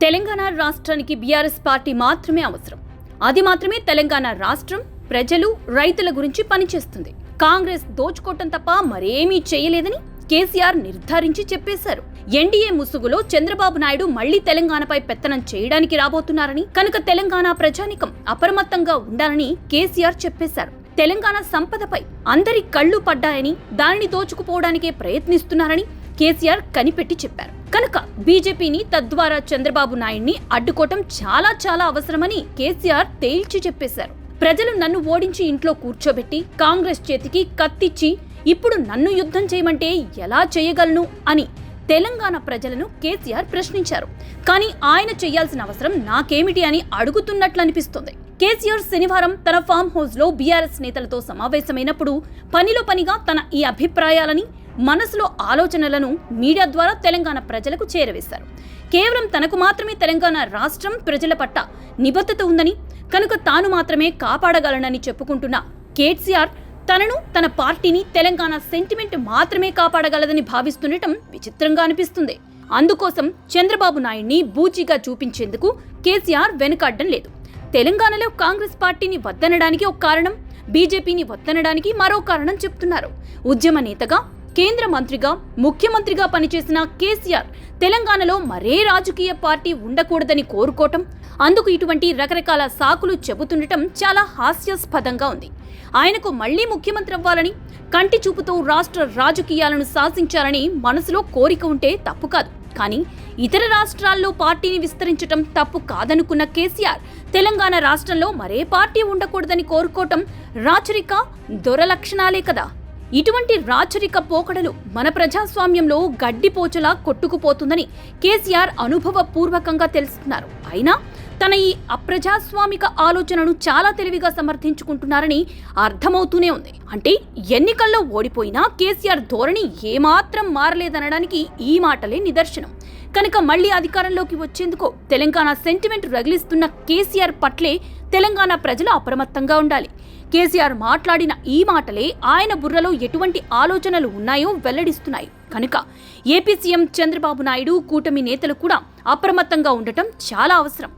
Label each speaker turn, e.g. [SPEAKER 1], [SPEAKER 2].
[SPEAKER 1] తెలంగాణ రాష్ట్రానికి BRS party మాత్రమే అవసరం. అది మాత్రమే తెలంగాణ రాష్ట్రం, ప్రజలు, రైతుల గురించి పనిచేస్తుంది. కాంగ్రెస్ దోచుకోవటం తప్ప మరేమీ చేయలేదని కేసీఆర్ నిర్ధారించి చెప్పేశారు. ఎన్డీఏ ముసుగులో చంద్రబాబు నాయుడు మళ్లీ తెలంగాణపై పెత్తనం చేయడానికి రాబోతున్నారని, కనుక తెలంగాణ ప్రజానికం అప్రమత్తంగా ఉండాలని కేసీఆర్ చెప్పేశారు. తెలంగాణ సంపదపై అందరి కళ్లు పడ్డాయని, దానిని దోచుకుపోవడానికే ప్రయత్నిస్తున్నారని కేసీఆర్ కనిపెట్టి చెప్పారు. కనుక బీజేపీని, తద్వారా చంద్రబాబు నాయుడిని అడ్డుకోవటం చాలా అవసరమని కేసీఆర్ తేల్చి చెప్పేశారు. ప్రజలు నన్ను ఓడించి ఇంట్లో కూర్చోబెట్టి కాంగ్రెస్ చేతికి కత్తిచ్చి ఇప్పుడు నన్ను యుద్ధం చేయమంటే ఎలా చేయగలను అని తెలంగాణ ప్రజలను కేసీఆర్ ప్రశ్నించారు. కానీ ఆయన చేయాల్సిన అవసరం నాకేమిటి అని అడుగుతున్నట్లు అనిపిస్తోంది. కేసీఆర్ శనివారం తన ఫామ్ హౌస్ లో బీఆర్ఎస్ నేతలతో సమావేశమైనప్పుడు పనిలో పనిగా తన ఈ అభిప్రాయాలని, మనసులో ఆలోచనలను మీడియా ద్వారా తెలంగాణ ప్రజలకు చేరవేశారు. కేవలం తనకు మాత్రమే తెలంగాణ రాష్ట్రం, ప్రజల పట్ల నిబద్ధత ఉందని, కనుక తాను మాత్రమే కాపాడగలనని చెప్పుకుంటున్న కేసీఆర్ తనను, తన పార్టీని తెలంగాణ సెంటిమెంట్ మాత్రమే కాపాడగలదని భావిస్తుండటం విచిత్రంగా అనిపిస్తుంది. అందుకోసం చంద్రబాబు నాయుడిని బూచిగా చూపించేందుకు కేసీఆర్ వెనుకాడడం లేదు. తెలంగాణలో కాంగ్రెస్ పార్టీని వద్దనడానికి ఒక కారణం, బీజేపీని వద్దనడానికి మరో కారణం చెప్తున్నారు. ఉద్యమ నేతగా, కేంద్ర మంత్రిగా, ముఖ్యమంత్రిగా పనిచేసిన కేసీఆర్ తెలంగాణలో మరే రాజకీయ పార్టీ ఉండకూడదని కోరుకోవటం, అందుకు ఇటువంటి రకరకాల సాకులు చెబుతుండటం చాలా హాస్యాస్పదంగా ఉంది. ఆయనకు మళ్లీ ముఖ్యమంత్రి అవ్వాలని, కంటి చూపుతో రాష్ట్ర రాజకీయాలను శాసించాలని మనసులో కోరిక ఉంటే తప్పు కాదు. కానీ ఇతర రాష్ట్రాల్లో పార్టీని విస్తరించటం తప్పు కాదనుకున్న కేసీఆర్ తెలంగాణ రాష్ట్రంలో మరే పార్టీ ఉండకూడదని కోరుకోవటం రాచరిక దురలక్షణాలే కదా. ఇటువంటి రాచరిక పోకడలు మన ప్రజాస్వామ్యంలో గడ్డిపోచలా కొట్టుకుపోతుందని కేసీఆర్ అనుభవపూర్వకంగా తెలుస్తున్నారు. అయినా తన ఈ అప్రజాస్వామిక ఆలోచనను చాలా తెలివిగా సమర్థించుకుంటున్నారని అర్థమవుతూనే ఉంది. అంటే ఎన్నికల్లో ఓడిపోయినా కేసీఆర్ ధోరణి ఏమాత్రం మారలేదనడానికి ఈ మాటలే నిదర్శనం. కనుక మళ్లీ అధికారంలోకి వచ్చేందుకు తెలంగాణ సెంటిమెంట్ రగిలిస్తున్న కేసీఆర్ పట్లే తెలంగాణ ప్రజలు అప్రమత్తంగా ఉండాలి. కేసీఆర్ మాట్లాడిన ఈ మాటలే ఆయన బుర్రలో ఎటువంటి ఆలోచనలు ఉన్నాయో వెల్లడిస్తున్నాయి. కనుక ఏపీ సీఎం చంద్రబాబు నాయుడు, కూటమి నేతలు కూడా అప్రమత్తంగా ఉండటం చాలా అవసరం.